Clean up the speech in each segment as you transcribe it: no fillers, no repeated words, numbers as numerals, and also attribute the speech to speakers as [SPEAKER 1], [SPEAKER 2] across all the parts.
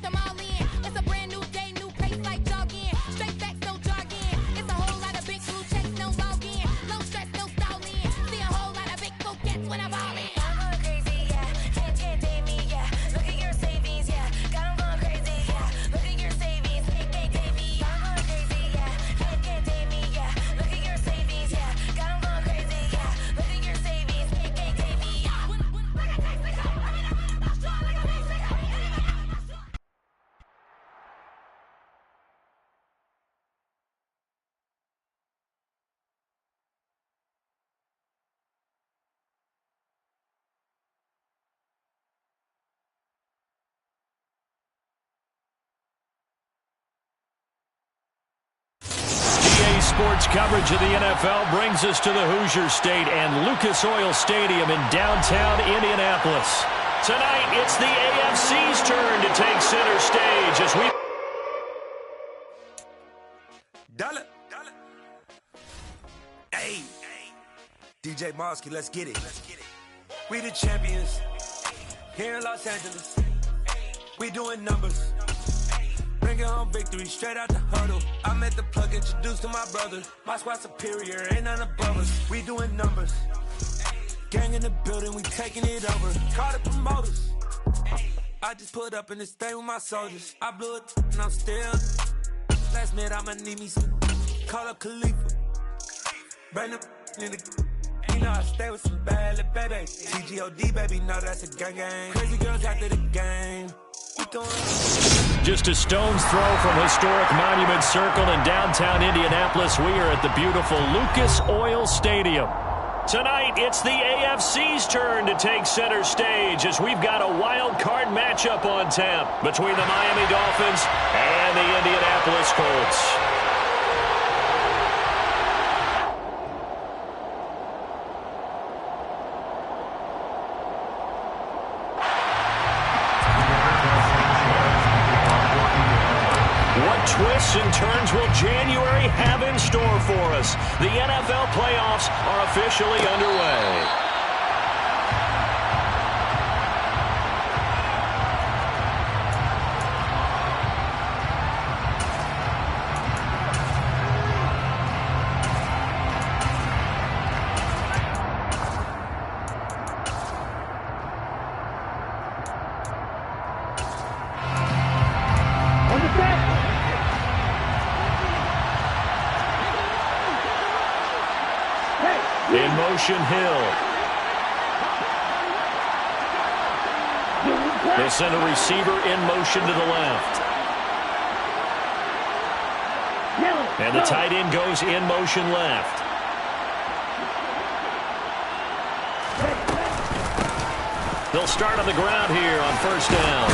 [SPEAKER 1] them all in. It's a brand new day, new pace like jogging. Straight facts, no jargon. It's a whole lot of big blue checks, no login. No stress, no stalling. See a whole lot of big focus when I'm all in.
[SPEAKER 2] I'm going crazy, yeah. Can't date me, yeah. Look at your savings, yeah. Got 'em going crazy, yeah. Look at your savings, can't date me. I'm going crazy, yeah. Can't date me, yeah. Look at your savings, yeah. Got 'em going crazy, yeah. Look at your savings, can't date me.
[SPEAKER 3] Sports coverage of the NFL brings us to the Hoosier State and Lucas Oil Stadium in downtown Indianapolis. Tonight, it's the AFC's turn to take center stage as we...
[SPEAKER 4] Dollar. Hey. DJ Mosky, let's get it. We the champions here in Los Angeles. We doing numbers. Bringing home victory straight out the huddle. I met the plug, introduced to my brother. My squad superior, ain't none above us. We doing numbers. Gang in the building, we taking it over. Call the promoters. I just put up in this thing with my soldiers. I blew it and I'm still. Last minute, I'ma need me some. Call up Khalifa. Bring them in the. You know I stay with some bad little baby. TGOD, baby, know that's a gang. Crazy girls after the game.
[SPEAKER 3] Just a stone's throw from historic Monument Circle in downtown Indianapolis, we are at the beautiful Lucas Oil Stadium. Tonight, it's the AFC's turn to take center stage as we've got a wild card matchup on tap between the Miami Dolphins and the Indianapolis Colts. Twists and turns will January have in store for us? The NFL playoffs are officially underway. In motion, Hill. They'll send a receiver in motion to the left. And the tight end goes in motion left. They'll start on the ground here on first down.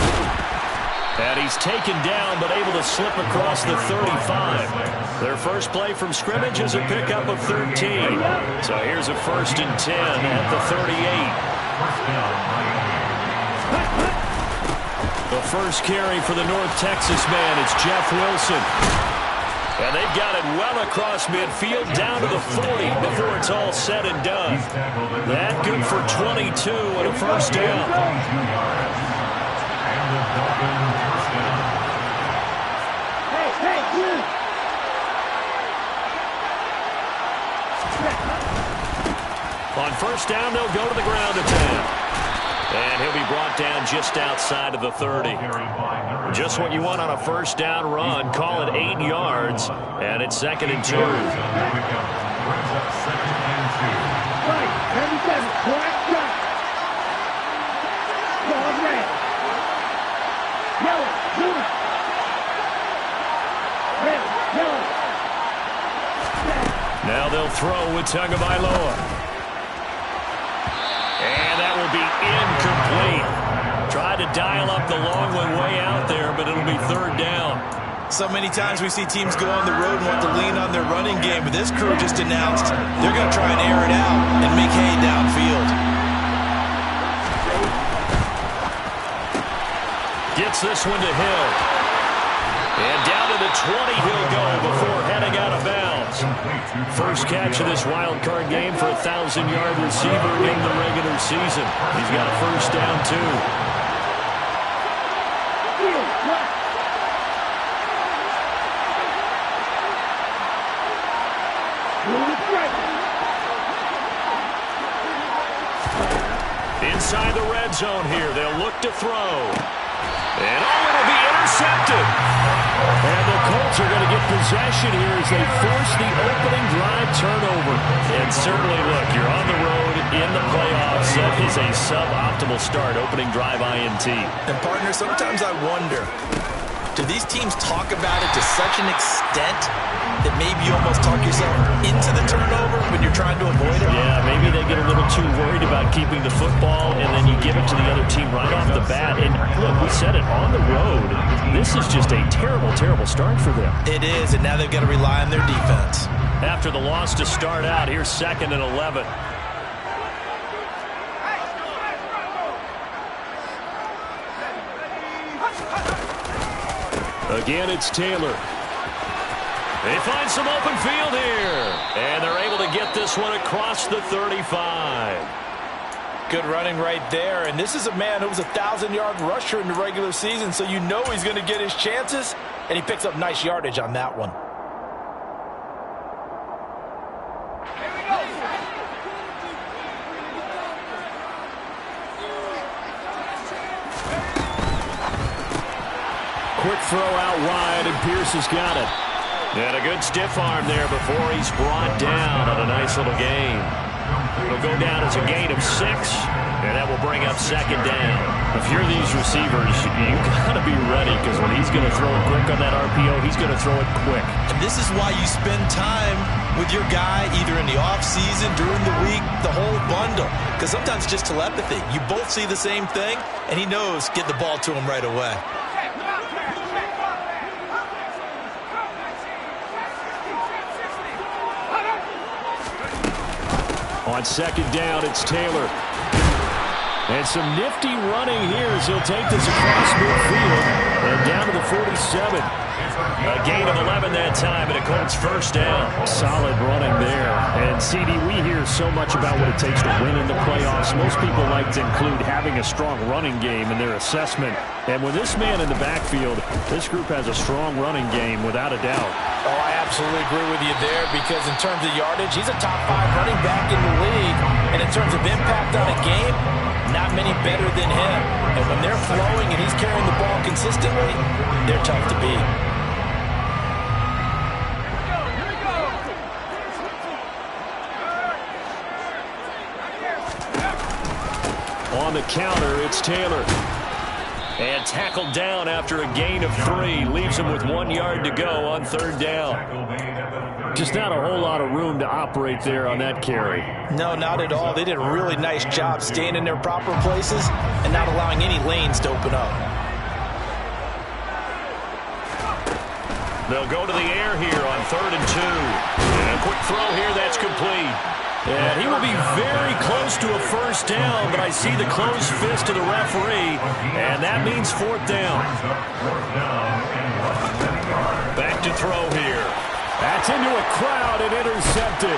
[SPEAKER 3] And he's taken down, but able to slip across the 35. Their first play from scrimmage is a pickup of 13. So here's a 1st and 10 at the 38. The first carry for the North Texas man is Jeff Wilson. And they've got it well across midfield down to the 40 before it's all said and done. That good for 22 and a first down. On first down, they'll go to the ground attack. And he'll be brought down just outside of the 30. Just what you want on a first down run. Call it 8 yards. And it's 2nd and 2. Now they'll throw with Tagovailoa. And that will be incomplete. Tried to dial up the long one way out there, but it'll be 3rd down.
[SPEAKER 5] So many times we see teams go on the road and want to lean on their running game, but this crew just announced they're going to try and air it out and make hay downfield.
[SPEAKER 3] Gets this one to Hill. And down to the 20 he'll go before heading out of bounds. First catch of this wild card game for a 1,000-yard receiver in the regular season. He's got a first down, too. Inside the red zone here, they'll look to throw. And it'll be intercepted. And the Colts are going to get possession here as they force the opening drive turnover. And certainly, look, you're on the road in the playoffs. That is a suboptimal start, opening drive INT.
[SPEAKER 5] And, partner, sometimes I wonder, do these teams talk about it to such an extent that maybe you almost talk yourself into the turnover when you're trying to avoid it?
[SPEAKER 3] Yeah, maybe they get a little too worried about keeping the football, and then you give it to the other team right off the bat. And look, we said it, on the road, this is just a terrible, terrible start for them.
[SPEAKER 5] It is, and now they've got to rely on their defense.
[SPEAKER 3] After the loss to start out, here's 2nd and 11. Again, it's Taylor. They find some open field here. And they're able to get this one across the 35.
[SPEAKER 5] Good running right there. And this is a man who was a 1,000-yard rusher in the regular season, so you know he's going to get his chances. And he picks up nice yardage on that one.
[SPEAKER 3] Quick throw out wide, and Pierce has got it. And a good stiff arm there before he's brought down on a nice little gain. It'll go down as a gain of 6, and that will bring up 2nd down. If you're these receivers, you got to be ready, because when he's going to throw it quick on that RPO, he's going to throw it quick.
[SPEAKER 5] And this is why you spend time with your guy either in the offseason, during the week, the whole bundle. Because sometimes it's just telepathy. You both see the same thing, and he knows get the ball to him right away.
[SPEAKER 3] On 2nd down, it's Taylor. And some nifty running here as he'll take this across midfield and down to the 47. A gain of 11 that time, and a Colts 1st down. Solid running there. And, CD, we hear so much about what it takes to win in the playoffs. Most people like to include having a strong running game in their assessment. And with this man in the backfield, this group has a strong running game without a doubt.
[SPEAKER 5] Oh, I absolutely agree with you there, because in terms of yardage, he's a top 5 running back in the league. And in terms of impact on a game, not many better than him. And when they're flowing and he's carrying the ball consistently, they're tough to beat.
[SPEAKER 3] On the counter, it's Taylor. And tackled down after a gain of 3. Leaves him with 1 yard to go on 3rd down. Just not a whole lot of room to operate there on that carry.
[SPEAKER 5] No, not at all. They did a really nice job staying in their proper places and not allowing any lanes to open up.
[SPEAKER 3] They'll go to the air here on 3rd and 2. And a quick throw here, that's complete. And he will be very close to a 1st down, but I see the closed fist of the referee, and that means 4th down. Back to throw here. That's into a crowd and intercepted.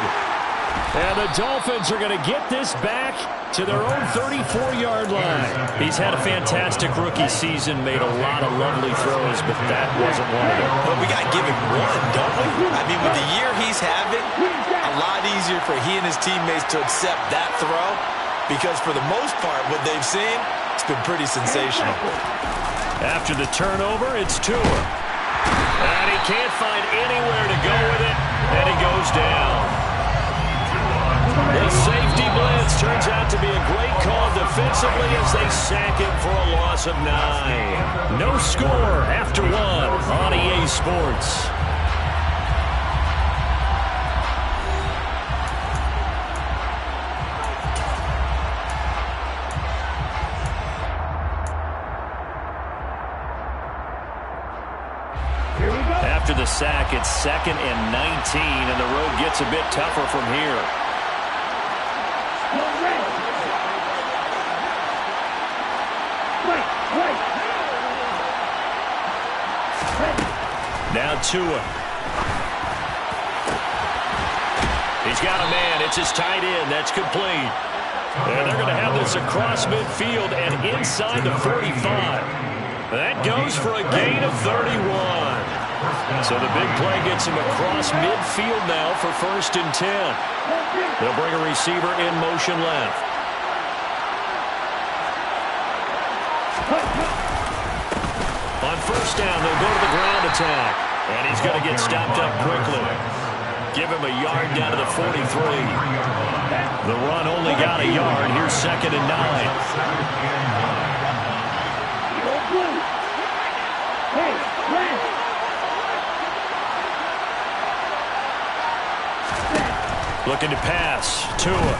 [SPEAKER 3] And the Dolphins are going to get this back to their own 34-yard line. He's had a fantastic rookie season, made a lot of lovely throws, but that wasn't one of them.
[SPEAKER 5] But we got to give him one, don't we? I mean, with the year he's having, a lot easier for he and his teammates to accept that throw, because for the most part, what they've seen, it's been pretty sensational.
[SPEAKER 3] After the turnover, it's Tua. And he can't find anywhere to go with it, and he goes down. The safety blitz turns out to be a great call defensively as they sack him for a loss of 9. No score after 1 on EA Sports. After the sack, it's 2nd and 19, and the road gets a bit tougher from here. Now Tua. He's got a man. It's his tight end. That's complete. And they're going to have this across midfield and inside the 45. That goes for a gain of 31. So the big play gets him across midfield now for 1st and 10. They'll bring a receiver in motion left. On 1st down, they'll go to the ground attack. And he's going to get stopped up quickly. Give him a yard down to the 43. The run only got a yard. Here's 2nd and 9. Looking to pass. Tua.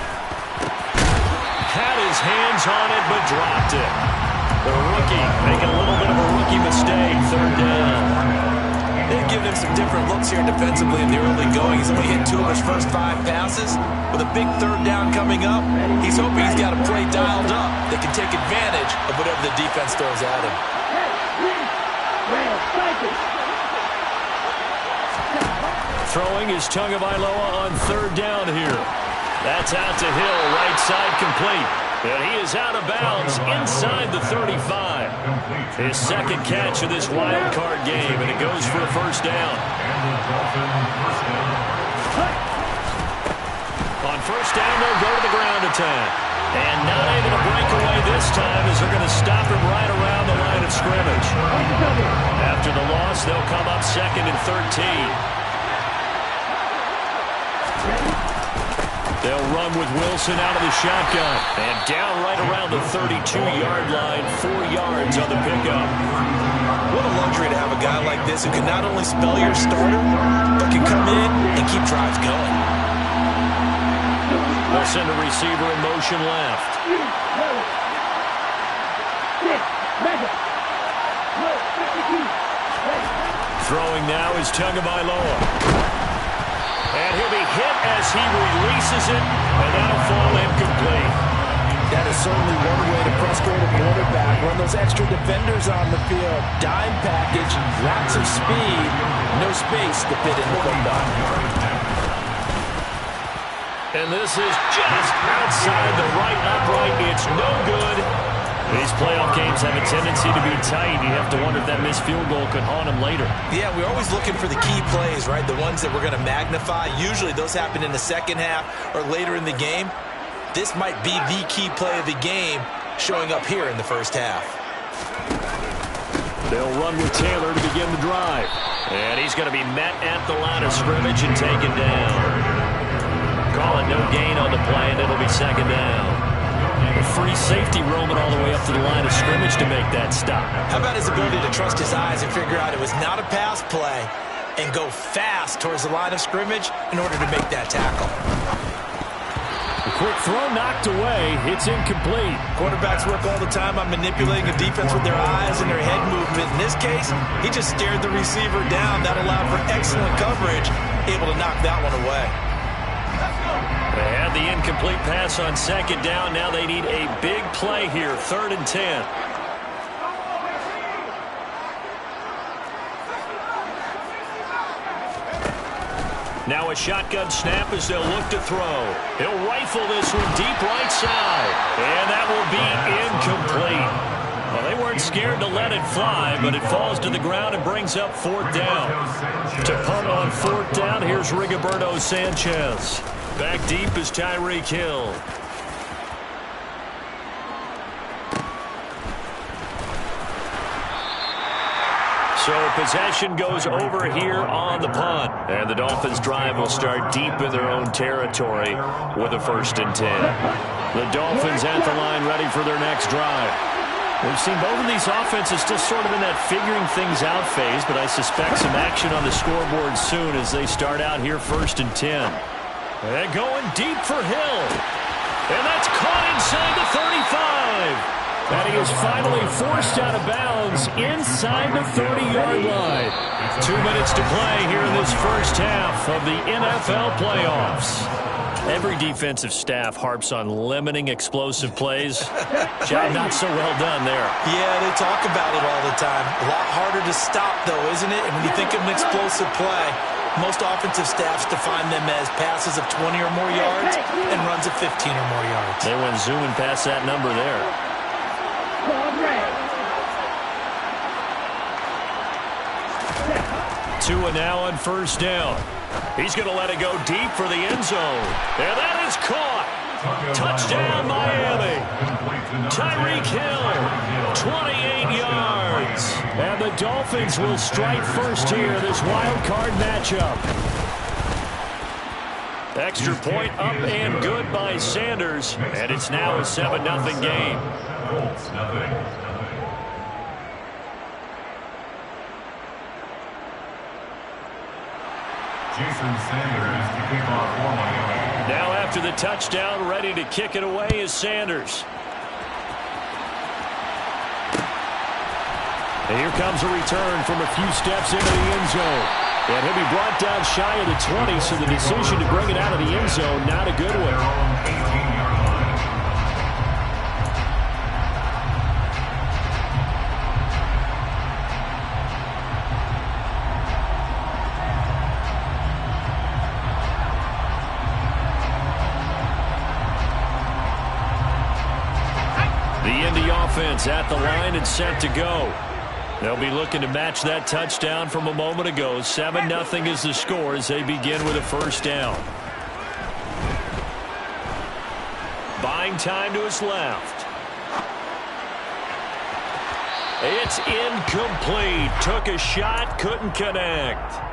[SPEAKER 3] Had his hands on it, but dropped it. The rookie making a little bit of a rookie mistake. 3rd down.
[SPEAKER 5] They've given him some different looks here defensively in the early going. He's only hit 2 of his first 5 passes. With a big 3rd down coming up, he's hoping he's got a play dialed up that can take advantage of whatever the defense throws at him.
[SPEAKER 3] Throwing is Tagovailoa on 3rd down here. That's out to Hill, right side complete. And he is out of bounds inside the 35. His 2nd catch of this wild card game, and it goes for a 1st down. On 1st down, they'll go to the ground attack. And not able to break away this time as they're going to stop him right around the line of scrimmage. After the loss, they'll come up 2nd and 13. They'll run with Wilson out of the shotgun. And down right around the 32-yard line, 4 yards on the pickup.
[SPEAKER 5] What a luxury to have a guy like this who can not only spell your starter, but can come in and keep drives going.
[SPEAKER 3] They'll send a receiver in motion left. Throwing now is Tagovailoa. And he'll be hit as he releases it, and that'll fall incomplete.
[SPEAKER 5] That is certainly one way to frustrate a quarterback. Run those extra defenders on the field. Dime package, lots of speed, no space to fit in the football.
[SPEAKER 3] And this is just outside the right upright. It's no good. These playoff games have a tendency to be tight. You have to wonder if that missed field goal could haunt them later.
[SPEAKER 5] Yeah, we're always looking for the key plays, right? The ones that we're going to magnify. Usually those happen in the 2nd half or later in the game. This might be the key play of the game showing up here in the 1st half.
[SPEAKER 3] They'll run with Taylor to begin the drive. And he's going to be met at the line of scrimmage and taken down. Call it no gain on the play, and it'll be 2nd down. A free safety roaming all the way up to the line of scrimmage to make that stop.
[SPEAKER 5] How about his ability to trust his eyes and figure out it was not a pass play and go fast towards the line of scrimmage in order to make that tackle.
[SPEAKER 3] A quick throw knocked away. It's incomplete.
[SPEAKER 5] Quarterbacks work all the time on manipulating a defense with their eyes and their head movement. In this case, he just stared the receiver down. That allowed for excellent coverage, able to knock that one away.
[SPEAKER 3] They had the incomplete pass on 2nd down. Now they need a big play here, 3rd and 10. Now a shotgun snap as they'll look to throw. He'll rifle this one deep right side. And that will be incomplete. Well, they weren't scared to let it fly, but it falls to the ground and brings up 4th down. To punt on 4th down, here's Rigoberto Sanchez. Back deep is Tyreek Hill. So possession goes over here on the punt. And the Dolphins' drive will start deep in their own territory with a 1st and 10. The Dolphins at the line ready for their next drive. We've seen both of these offenses still sort of in that figuring things out phase, but I suspect some action on the scoreboard soon as they start out here 1st and 10. And going deep for Hill. And that's caught inside the 35. And he is finally forced out of bounds inside the 30-yard line. 2 minutes to play here in this 1st half of the NFL playoffs. Every defensive staff harps on limiting explosive plays. Job not so well done there.
[SPEAKER 5] Yeah, they talk about it all the time. A lot harder to stop, though, isn't it? And when you think of an explosive play, most offensive staffs define them as passes of 20 or more yards and runs of 15 or more yards.
[SPEAKER 3] They went zooming past that number there. 2 now on first down. He's going to let it go deep for the end zone. And that is caught. Touchdown, Miami. Tyreek Hill, 28 yards. And the Dolphins will strike first here, this wild card matchup. Extra point up and good by Sanders. And it's now a 7-0 game.
[SPEAKER 6] Jason Sanders to kick off for Miami.
[SPEAKER 3] Now after the touchdown, ready to kick it away is Sanders. And here comes a return from a few steps into the end zone. And he'll be brought down shy of the 20, so the decision to bring it out of the end zone, not a good one. Offense at the line and set to go. They'll be looking to match that touchdown from a moment ago. 7-0 is the score as they begin with a first down. Buying time to his left. It's incomplete. Took a shot, couldn't connect.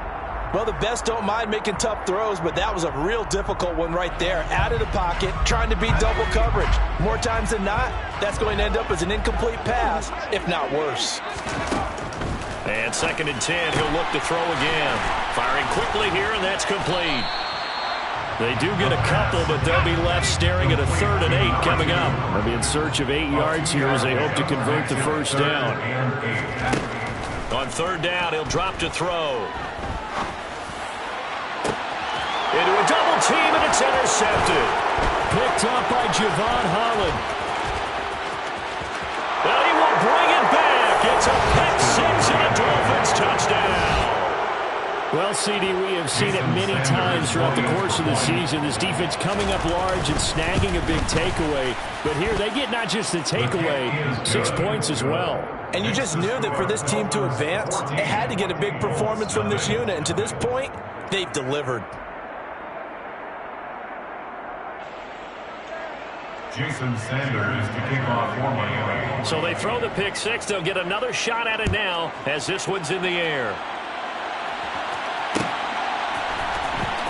[SPEAKER 5] Well, the best don't mind making tough throws, but that was a real difficult one right there. Out of the pocket, trying to beat double coverage. More times than not, that's going to end up as an incomplete pass, if not worse.
[SPEAKER 3] And 2nd and 10, he'll look to throw again. Firing quickly here, and that's complete. They do get a couple, but they'll be left staring at a 3rd and 8 coming up. They'll be in search of 8 yards here as they hope to convert the first down. On 3rd down, he'll drop to throw. Into a double team, and it's intercepted. Picked up by Javon Holland. Well, he will bring it back. It's a pick six and a Dolphins touchdown. Well, CD, we have seen it many times throughout the course of the season. This defense coming up large and snagging a big takeaway. But here they get not just the takeaway, 6 points as well.
[SPEAKER 5] And you just knew that for this team to advance, it had to get a big performance from this unit. And to this point, they've delivered.
[SPEAKER 6] Jason Sanders to kick off for Miami.
[SPEAKER 3] So they throw the pick six. They'll get another shot at it now as this one's in the air.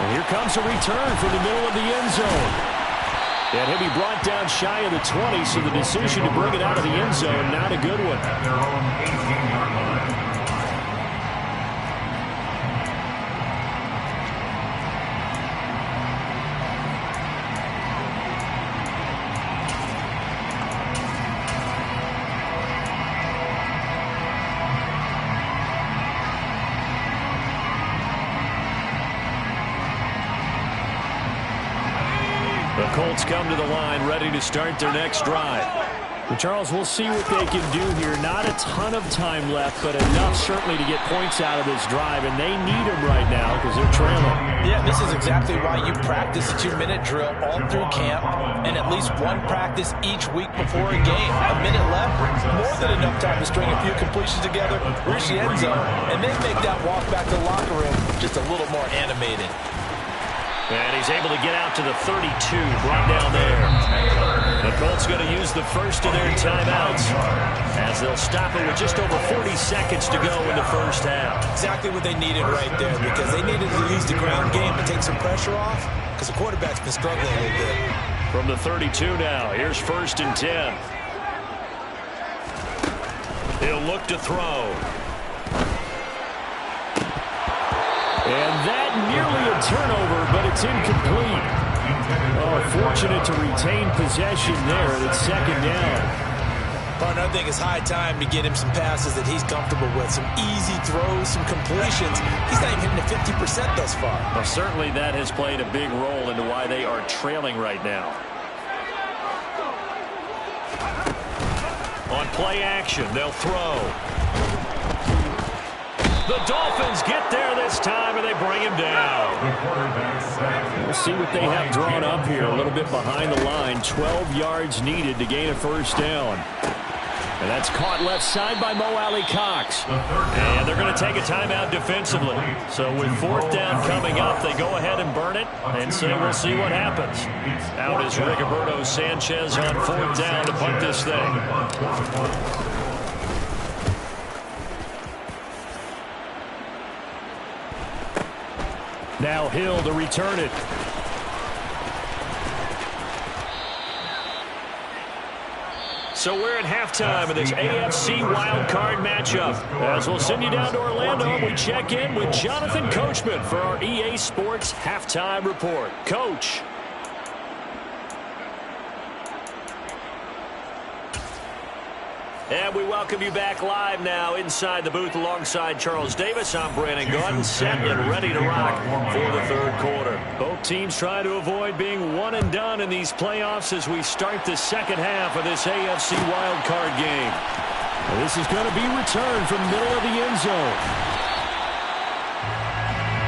[SPEAKER 3] And here comes a return from the middle of the end zone. And he'll be brought down shy of the 20, so the decision to bring it out of the end zone, not a good one.
[SPEAKER 6] At their own 18-yard line.
[SPEAKER 3] Colts come to the line, ready to start their next drive. Well, Charles, we'll see what they can do here. Not a ton of time left, but enough certainly to get points out of this drive, and they need them right now because they're trailing.
[SPEAKER 5] Yeah, this is exactly why you practice a 2-minute drill all through camp and at least one practice each week before a game. A minute left, more than enough time to string a few completions together, reach the end zone, and then make that walk back to the locker room just a little more animated.
[SPEAKER 3] And he's able to get out to the 32, brought down there. The Colts going to use the first of their timeouts as they'll stop it with just over 40 seconds to go in the first half.
[SPEAKER 5] Exactly what they needed right there, because they needed to use the ground game to take some pressure off, because the quarterback's been struggling a little bit.
[SPEAKER 3] From the 32 now, here's 1st and 10. He'll look to throw. And that nearly a turnover, but it's incomplete. Oh, fortunate to retain possession there, and it's 2nd down.
[SPEAKER 5] Partner, I think it's high time to get him some passes that he's comfortable with. Some easy throws, some completions. He's not even hitting the 50% thus far.
[SPEAKER 3] Well, certainly that has played a big role into why they are trailing right now. On play action, they'll throw. The Dolphins get there this time, and they bring him down.
[SPEAKER 6] We'll
[SPEAKER 3] see what they have drawn up here. A little bit behind the line. 12 yards needed to gain a first down. And that's caught left side by Mo Alley Cox. And they're going to take a timeout defensively. So with 4th down coming up, they go ahead and burn it and say we'll see what happens. Out is Rigoberto Sanchez on 4th down to punt this thing. Now Hill to return it. So we're at halftime of this AFC wildcard matchup. As we'll send you down to Orlando, we check in with Jonathan Coachman for our EA Sports Halftime Report. Coach. And we welcome you back live now inside the booth alongside Charles Davis. I'm Brandon Gordon, set and ready to rock for the 3rd quarter. Both teams try to avoid being one and done in these playoffs as we start the 2nd half of this AFC wildcard game. This is going to be returned from middle of the end zone.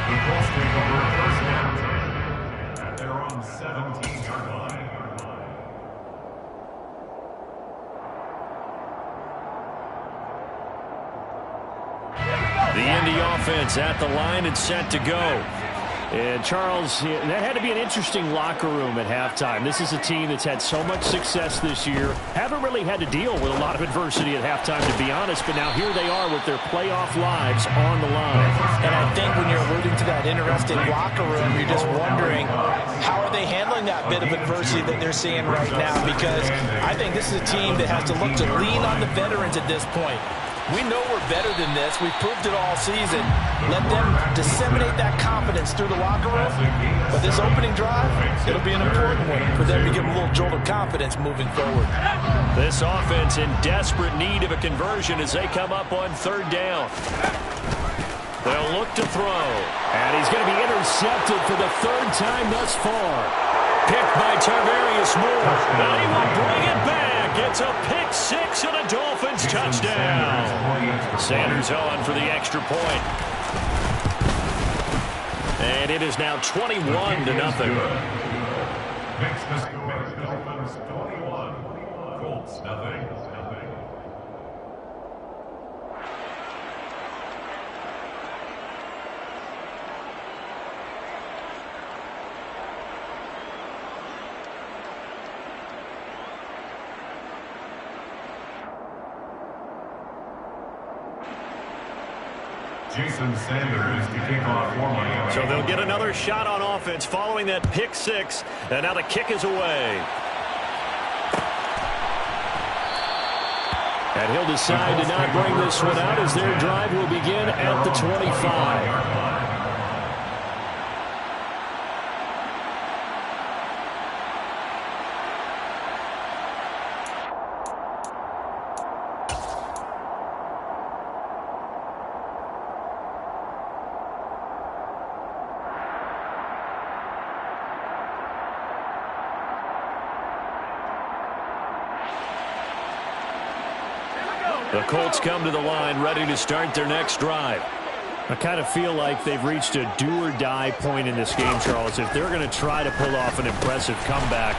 [SPEAKER 6] The Colts take over first down at their own 17-yard line.
[SPEAKER 3] The Indy offense at the line and set to go. And Charles, that had to be an interesting locker room at halftime. This is a team that's had so much success this year. Haven't really had to deal with a lot of adversity at halftime, to be honest. But now here they are with their playoff lives on the line.
[SPEAKER 5] And I think when you're alluding to that interesting locker room, you're just wondering how are they handling that bit of adversity that they're seeing right now? Because I think this is a team that has to look to lean on the veterans at this point. We know we're better than this. We've proved it all season. Let them disseminate that confidence through the locker room. But this opening drive, it'll be an important one for them to give them a little jolt of confidence moving forward.
[SPEAKER 3] This offense in desperate need of a conversion as they come up on 3rd down. They'll look to throw. And he's going to be intercepted for the 3rd time thus far. Picked by Tarvarius Moore. And he will bring it back. It's a pick 6 and a Dolphins touchdown. Sanders on for the extra point. And it is now 21-0.
[SPEAKER 6] Makes the score Dolphins 21, Colts nothing. Jason Sanders to kick off for Miami.
[SPEAKER 3] So they'll get another shot on offense following that pick 6. And now the kick is away. And he'll decide to not bring this one out as their drive will begin at the 25. The Colts come to the line ready to start their next drive. I kind of feel like they've reached a do-or-die point in this game, Charles. If they're going to try to pull off an impressive comeback,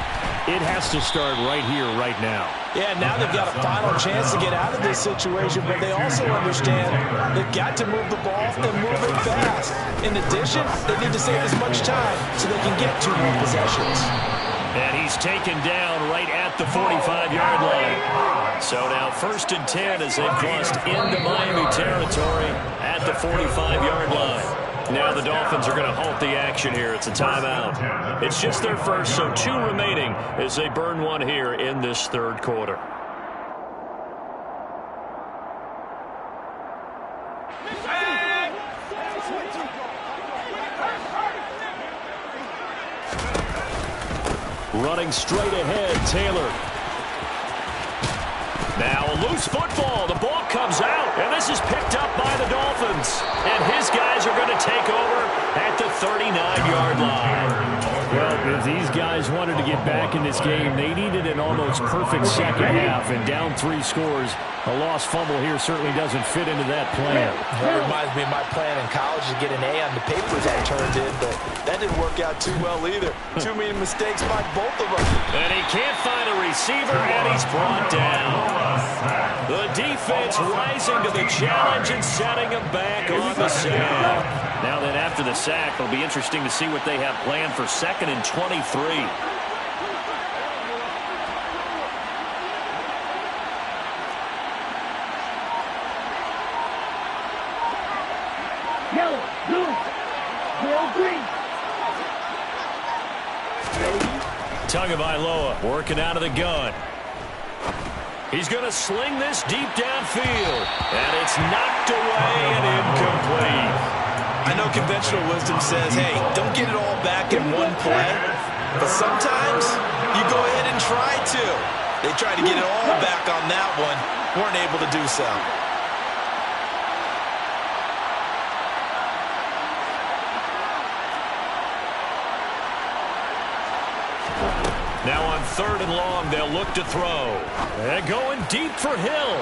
[SPEAKER 3] it has to start right here, right now.
[SPEAKER 5] Yeah, now they've got a final chance to get out of this situation, but they also understand they've got to move the ball and move it fast. In addition, they need to save as much time so they can get 2 more possessions.
[SPEAKER 3] And he's taken down right at the 45-yard line. So now 1st and 10 as they've crossed into Miami territory at the 45-yard line. Now the Dolphins are going to halt the action here. It's a timeout. It's just their first, so 2 remaining as they burn one here in this 3rd quarter. Running straight ahead, Taylor. Now a loose football. The ball comes out, and this is picked up by the Dolphins. And his guys are going to take over at the 39-yard line. Well, if these guys wanted to get back in this game. They needed an almost perfect second half, and down 3 scores. A lost fumble here certainly doesn't fit into that plan.
[SPEAKER 5] That reminds me of my plan in college to get an A on the papers I turned in, but that didn't work out too well either. Too many mistakes by both of them.
[SPEAKER 3] And he can't find a receiver, and he's brought down. The defense rising to the challenge and setting him back on the sack. Now then, after the sack, it'll be interesting to see what they have planned for 2nd and 23.
[SPEAKER 7] Yellow, blue, green.
[SPEAKER 3] Tagovailoa working out of the gun. He's going to sling this deep downfield. And it's knocked away and incomplete.
[SPEAKER 5] I know conventional wisdom says, hey, don't get it all back in one play. But sometimes you go ahead and try to. They tried to get it all back on that one. Weren't able to do so.
[SPEAKER 3] Now on 3rd and long, they'll look to throw. And going deep for Hill.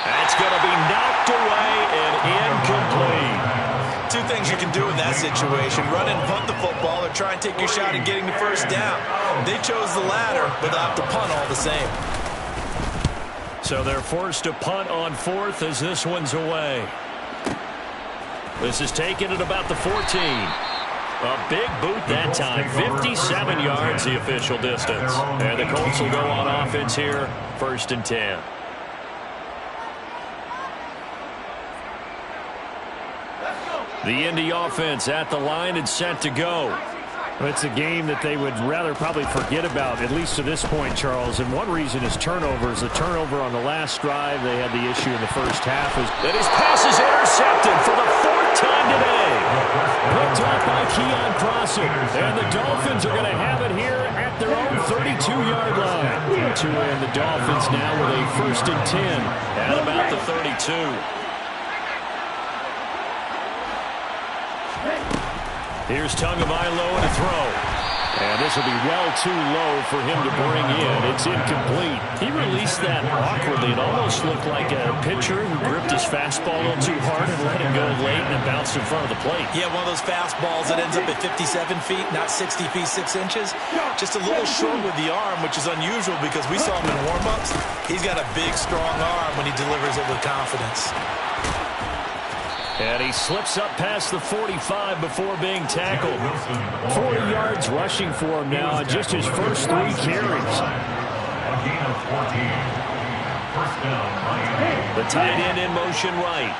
[SPEAKER 3] That's going to be knocked away and incomplete.
[SPEAKER 5] 2 things you can do in that situation. Run and punt the football or try and take your shot at getting the first down. They chose the latter, but they'll have to punt all the same.
[SPEAKER 3] So they're forced to punt on 4th as this one's away. This is taken at about the 14. A big boot that time. 57 yards the official distance. And the Colts will go on offense here. 1st and 10. The Indy offense at the line and set to go. It's a game that they would rather probably forget about, at least to this point, Charles. And one reason is turnovers. The turnover on the last drive, they had the issue in the first half. That his pass is intercepted for the 4th time today. Picked off by Keon Crossing. And the Dolphins are going to have it here at their own 32-yard line. And the Dolphins now with a 1st and 10 at about the 32. Here's Tagovailoa to throw. And this will be well too low for him to bring in. It's incomplete. He released that awkwardly. It almost looked like a pitcher who gripped his fastball a little too hard and let it go late and it bounced in front of the plate.
[SPEAKER 5] Yeah, one of those fastballs that ends up at 57 feet, not 60 feet, 6 inches. Just a little short with the arm, which is unusual because we saw him in warm-ups. He's got a big, strong arm when he delivers it with confidence.
[SPEAKER 3] And he slips up past the 45 before being tackled. 40 yards rushing for him now on just his first 3 carries.
[SPEAKER 6] A gain of 14. First down, Miami.
[SPEAKER 3] The tight end in motion right.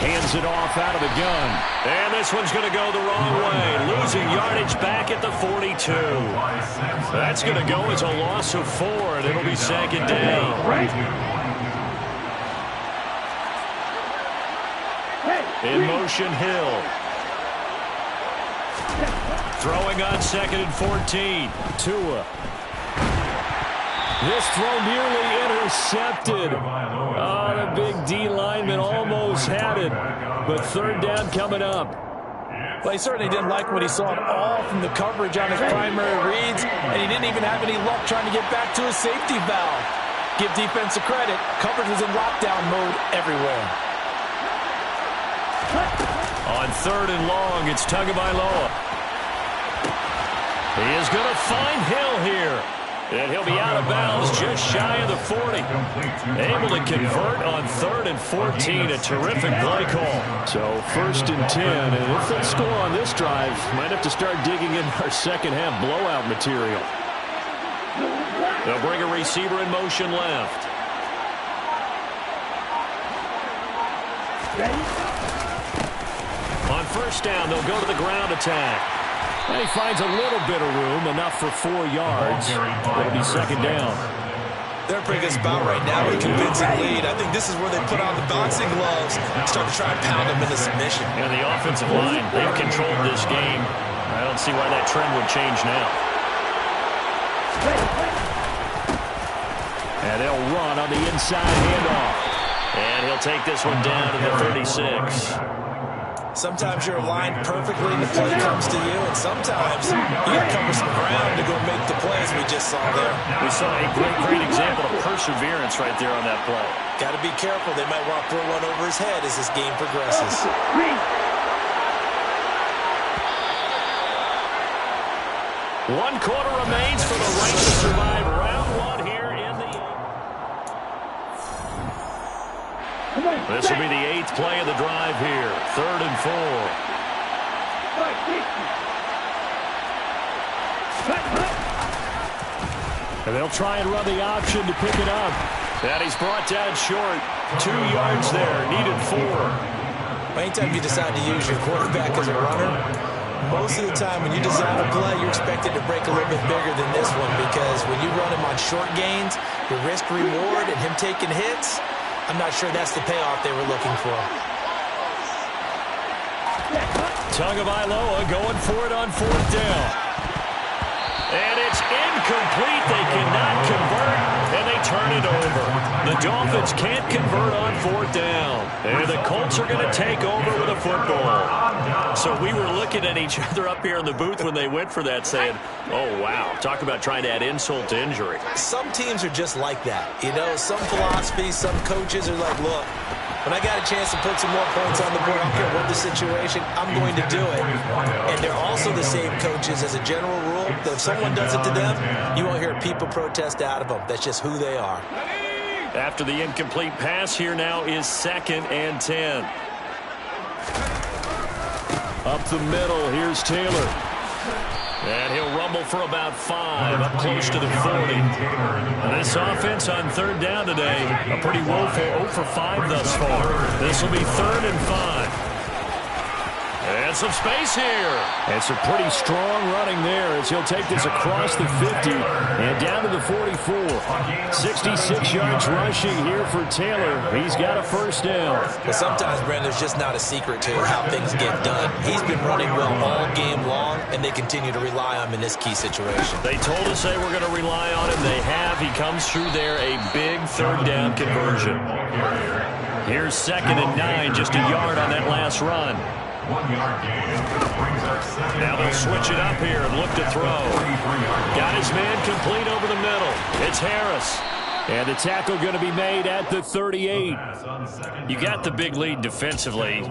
[SPEAKER 3] Hands it off out of the gun. And this one's going to go the wrong way. Losing yardage back at the 42. That's going to go as a loss of 4, and it'll be 2nd down. In motion, Hill. Throwing on 2nd and 14. Tua. This throw nearly intercepted. Oh, the big D lineman almost had it. But 3rd down coming up.
[SPEAKER 5] Well, he certainly didn't like what he saw at all from the coverage on his primary reads, and he didn't even have any luck trying to get back to his safety valve. Give defense a credit. Coverage was in lockdown mode everywhere.
[SPEAKER 3] On 3rd and long, it's Tagovailoa. He is going to find Hill here. And he'll be out of bounds just shy of the 40. Able to convert on 3rd and 14. A terrific play call. So 1st and 10. And if they score on this drive, might have to start digging in our second half blowout material. They'll bring a receiver in motion left. On 1st down, they'll go to the ground attack. And he finds a little bit of room, enough for 4 yards. It'll be 2nd down.
[SPEAKER 5] They're a pretty good spot right now with a convincing lead. I think this is where they put on the boxing gloves and start to try and pound them into submission.
[SPEAKER 3] And the offensive line, they've controlled this game. I don't see why that trend would change now. And they'll run on the inside handoff. And he'll take this one down to the 36.
[SPEAKER 5] Sometimes you're aligned perfectly and the play comes to you, and sometimes you got to cover some ground to go make the plays we just saw there.
[SPEAKER 3] We saw a great example of perseverance right there on that play.
[SPEAKER 5] Got to be careful. They might want to throw one over his head as this game progresses.
[SPEAKER 3] One quarter remains for the right to survive round one here in the... This will be the 8th play of the drive here. 3rd and 4. And they'll try and run the option to pick it up. And he's brought down short. 2 yards there. Needed 4.
[SPEAKER 5] Anytime you decide to use your quarterback as a runner, most of the time when you design a play, you're expected to break a little bit bigger than this one, because when you run him on short gains, the risk-reward and him taking hits, I'm not sure that's the payoff they were looking for.
[SPEAKER 3] Tagovailoa going for it on 4th down. And it's incomplete. They cannot convert, and they turn it over. The Dolphins can't convert on 4th down. And the Colts are going to take over with a football. So we were looking at each other up here in the booth when they went for that, saying, oh, wow, talk about trying to add insult to injury.
[SPEAKER 5] Some teams are just like that. You know, some philosophies, some coaches are like, look, when I got a chance to put some more points on the board, I don't care what the situation, I'm going to do it. And they're also the same coaches as a general rule, that if someone does it to them, you won't hear people protest out of them. That's just who they are.
[SPEAKER 3] After the incomplete pass, here now is 2nd and 10. Up the middle, here's Taylor. And he'll rumble for about 5, up close to the 40. And this offense on 3rd down today, a pretty woeful 0 for 5 thus far. This will be 3rd and 5. And some space here. And some pretty strong running there as he'll take this across the 50 and down to the 44. 66 yards rushing here for Taylor. He's got a 1st down.
[SPEAKER 5] But sometimes, Brandon, there's just not a secret to how things get done. He's been running well all game long, and they continue to rely on him in this key situation.
[SPEAKER 3] They told us they were going to rely on him. They have. He comes through there, a big 3rd down conversion. Here's 2nd and 9, just a yard on that last run.
[SPEAKER 6] 1-yard gain.
[SPEAKER 3] Now they'll switch it up here and look to throw. Got his man complete over the middle. It's Harris. And the tackle going to be made at the 38. You got the big lead defensively.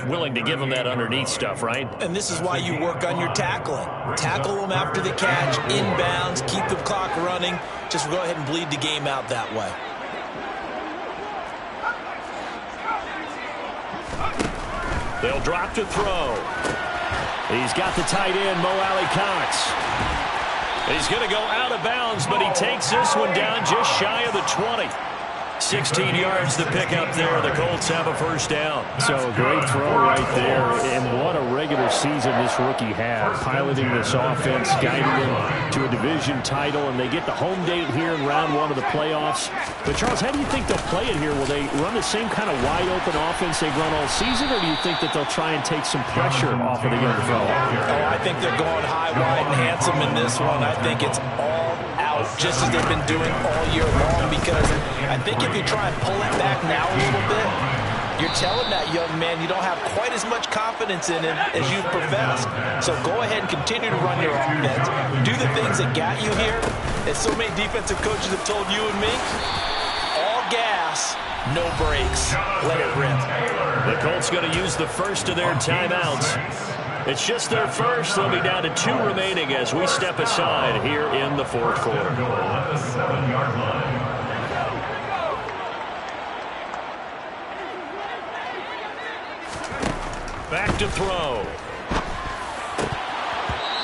[SPEAKER 3] Willing to give him that underneath stuff, right?
[SPEAKER 5] And this is why you work on your tackling. Tackle them after the catch, inbounds, keep the clock running. Just go ahead and bleed the game out that way.
[SPEAKER 3] They'll drop to throw. He's got the tight end, Mo Alley-Cox. He's going to go out of bounds, but he takes this one down just shy of the 20. 16 yards to pick up there. The Colts have a 1st down.
[SPEAKER 8] So a great throw right there. And what a regular season this rookie had. Piloting this offense, guiding them to a division title. And they get the home date here in round 1 of the playoffs. But, Charles, how do you think they'll play it here? Will they run the same kind of wide-open offense they've run all season? Or do you think that they'll try and take some pressure off of the young fella?
[SPEAKER 5] Oh, I think they're going high, wide, and handsome in this one. I think it's all out, just as they've been doing all year long, because I think if you try and pull it back now a little bit, you're telling that young man you don't have quite as much confidence in him as you professed. So go ahead and continue to run your offense. Do the things that got you here. As so many defensive coaches have told you and me, all gas, no brakes. Let it rip.
[SPEAKER 3] The Colts going to use the first of their timeouts. It's just their first. They'll be down to 2 remaining as we step aside here in the 4th quarter.
[SPEAKER 6] At the 7-yard line.
[SPEAKER 3] Back to throw.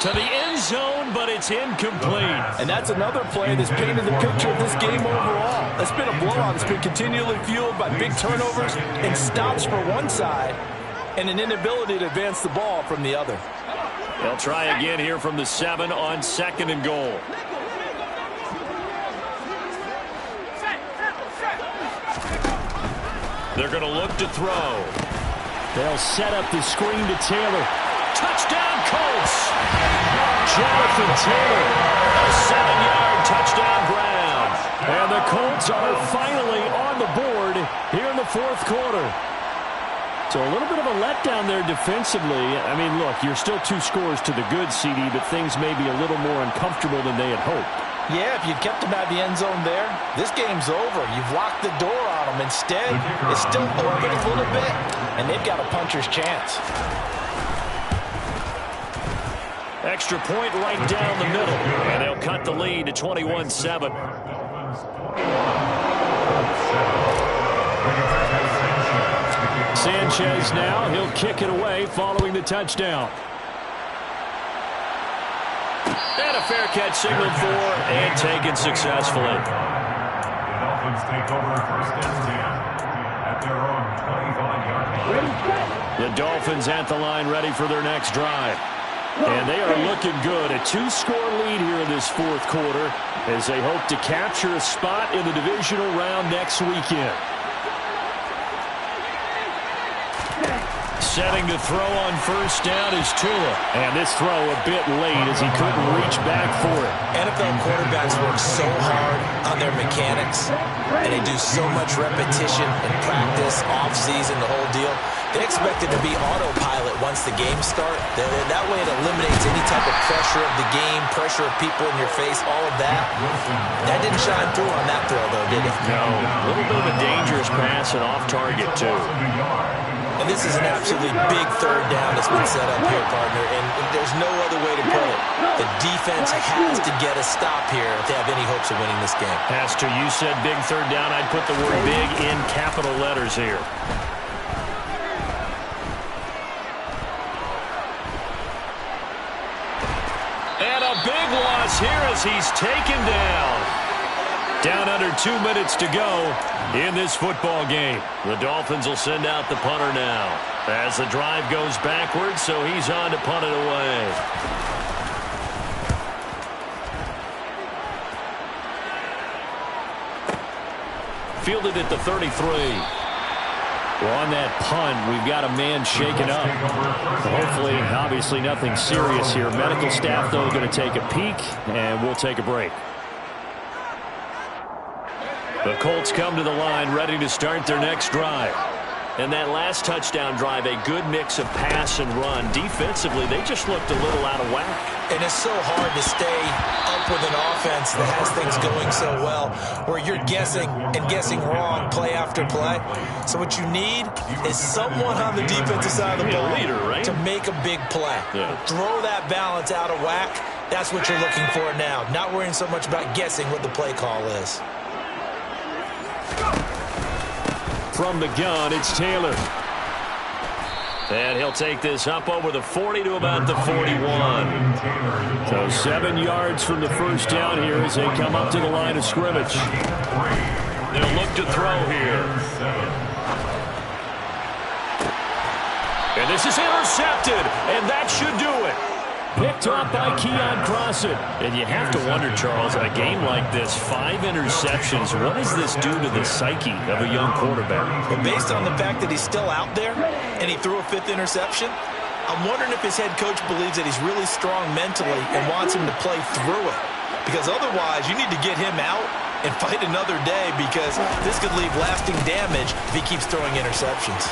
[SPEAKER 3] To the end zone, but it's incomplete.
[SPEAKER 9] And that's another play that's painted the picture of this game overall. It's been a blowout. It's been continually fueled by big turnovers and stops for one side and an inability to advance the ball from the other.
[SPEAKER 3] They'll try again here from the 7 on 2nd and goal. They're going to look to throw.
[SPEAKER 8] They'll set up the screen to Taylor.
[SPEAKER 3] Touchdown, Colts! Jonathan Taylor, a 7-yard touchdown grab. And the Colts are finally on the board here in the 4th quarter.
[SPEAKER 8] So a little bit of a letdown there defensively. I mean, look, you're still 2 scores to the good, CD, but things may be a little more uncomfortable than they had hoped.
[SPEAKER 5] Yeah, if you'd kept them out of the end zone there, this game's over. You've locked the door on them. Instead, it's still open a little bit, and they've got a puncher's chance.
[SPEAKER 3] Extra point right down the middle, and they'll cut the lead to 21-7.
[SPEAKER 8] Sanchez now, he'll kick it away following the touchdown.
[SPEAKER 3] And a fair catch signaled for and taken successfully.
[SPEAKER 6] The Dolphins take over 1st and 10 at their own 25-yard line.
[SPEAKER 8] The Dolphins at the line ready for their next drive. And they are looking good. A 2-score lead here in this 4th quarter as they hope to capture a spot in the divisional round next weekend.
[SPEAKER 3] Setting to throw on 1st down is Tua.
[SPEAKER 8] And this throw a bit late as he couldn't reach back for it.
[SPEAKER 5] NFL quarterbacks work so hard on their mechanics, and they do so much repetition and practice, off-season, the whole deal. They expect it to be autopilot once the games start. That way it eliminates any type of pressure of the game, pressure of people in your face, all of that. That didn't shine through on that throw, though, did it?
[SPEAKER 3] No. A little bit of a dangerous pass and off target, too.
[SPEAKER 5] And this is an absolutely big 3rd down that's been set up here, partner, and there's no other way to put it. The defense has to get a stop here if they have any hopes of winning this game.
[SPEAKER 3] Has to. You said big 3rd down. I'd put the word big in capital letters here. And a big loss here as he's taken down. Down under 2 minutes to go in this football game. The Dolphins will send out the punter now as the drive goes backwards, so he's on to punt it away. Fielded at the 33.
[SPEAKER 8] Well, on that punt, we've got a man shaken up. Hopefully, obviously nothing serious here. Medical staff, though, going to take a peek, and we'll take a break.
[SPEAKER 3] The Colts come to the line ready to start their next drive. And that last touchdown drive, a good mix of pass and run. Defensively, they just looked a little out of whack.
[SPEAKER 5] And it's so hard to stay up with an offense that has things going so well, where you're guessing and guessing wrong play after play. So what you need is someone on the defensive side of the ball to make a big play.
[SPEAKER 3] Yeah.
[SPEAKER 5] Throw that balance out of whack. That's what you're looking for now. Not worrying so much about guessing what the play call is.
[SPEAKER 8] From the gun, it's Taylor.
[SPEAKER 3] And he'll take this up over the 40 to about the 41.
[SPEAKER 8] So 7 yards from the 1st down here as they come up to the line of scrimmage.
[SPEAKER 3] They'll look to throw here. And this is intercepted, and that should do it.
[SPEAKER 8] Picked off by Keon Crossett.
[SPEAKER 3] And you have to wonder, Charles, in a game like this, 5 interceptions, what does this do to the psyche of a young quarterback?
[SPEAKER 5] But based on the fact that he's still out there and he threw a 5th interception, I'm wondering if his head coach believes that he's really strong mentally and wants him to play through it. Because otherwise, you need to get him out and fight another day, because this could leave lasting damage if he keeps throwing interceptions.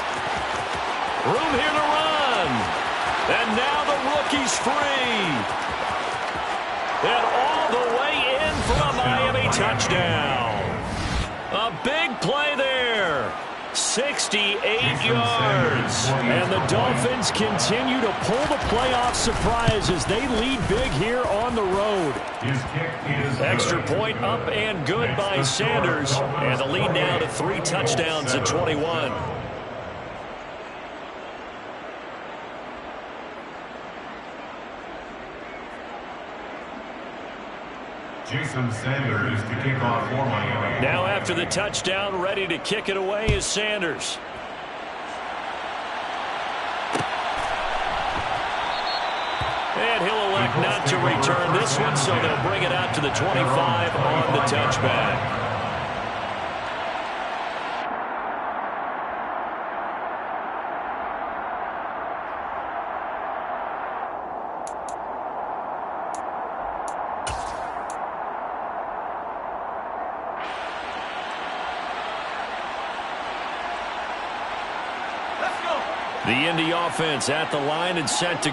[SPEAKER 3] Room here to run. And now the rookie's free. And all the way in for a Miami touchdown. A big play there. 68 yards.
[SPEAKER 8] And the Dolphins continue to pull the playoff surprise as they lead big here on the road.
[SPEAKER 3] Extra point up and good by Sanders. And the lead now to 3 touchdowns at 21.
[SPEAKER 6] Jason Sanders to kick off for Miami.
[SPEAKER 3] Now after the touchdown, ready to kick it away is Sanders. And he'll elect not to return this one, so they'll bring it out to the 25 on the touchback.
[SPEAKER 7] Let's go.
[SPEAKER 3] The Indy offense at the line and set to